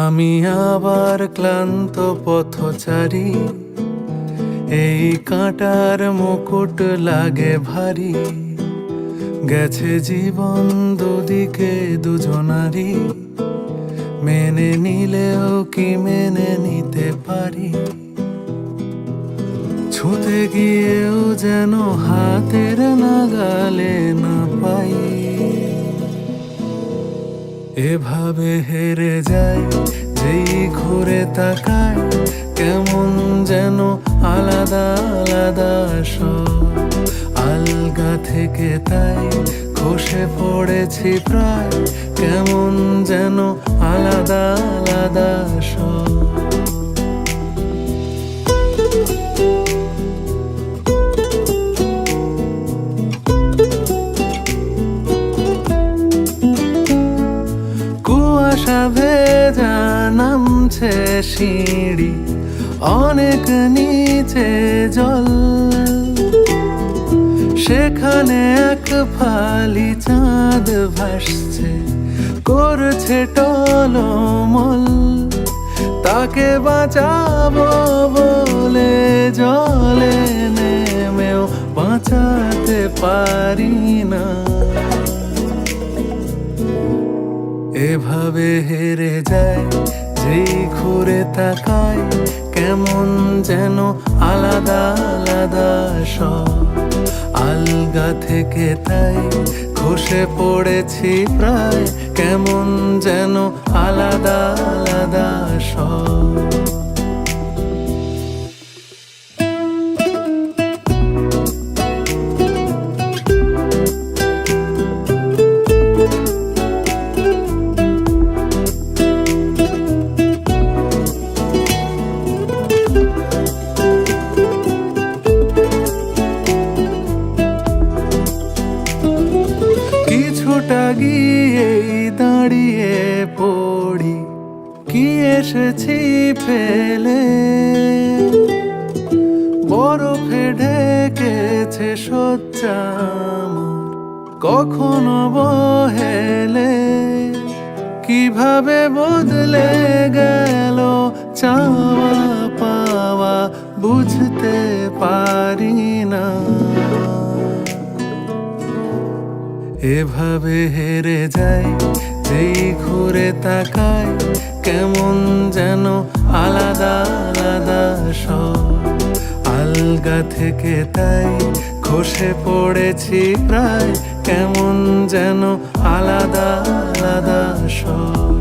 আমি আবার ক্লান্ত পথচারী, এই কাঁটার মুকুট লাগে ভারী। গেছে জীবন দুদিকে দুজনারই, মেনে নিলেও কি মেনে নিতে পারি? ছুঁতে গিয়েও যেন হাতের নাগালে না পাই। এভাবে হেরে যায় যেই ঘুরে তাকায়, কেমন যেন আলাদা আলাদা সব। আলগা থেকে তাই খসে পড়েছি প্রায়, কেমন যেন আলাদা আলাদা সব। কুয়াশা ভেজা নামছে সিঁড়ি, অনেক নিচে জল। সেখানে এক ফালি চাঁদ ভাসছে, করছে টলমল। তাকে বাঁচাবো বলে জলে নেমেও বাঁচাতে পারি না। এভাবে হেরে যায় যেই ঘুরে তাকায়, কেমন যেন আলাদা আলাদা সব। আলগা থেকে তাই খসে পড়েছি প্রায়, কেমন যেন আলাদা আলাদা সব। কিছুটা গিয়েই দাঁড়িয়ে পড়ি, কি এসেছি ফেলে। বরফে ঢেকেছে শয্যা আমার, কখনো বহেলে। কিভাবে বদলে গেল চাওয়া পাওয়া, বুঝতে পারি না। এভাবে হেরে যায় যেই ঘুরে তাকায়, কেমন যেন আলাদা আলাদা সব। আলগা থেকে তাই খসে পড়েছি প্রায়, কেমন যেন আলাদা আলাদা সব।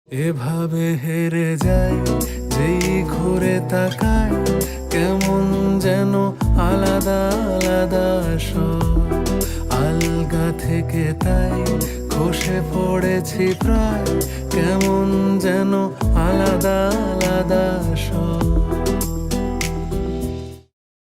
এভাবে হেরে যায় যেই ঘুরে তাকায়, কেমন যেন আলাদা আলাদা সব। আলগা থেকে তাই খসে পড়েছি প্রায়, কেমন যেন আলাদা আলাদা সব।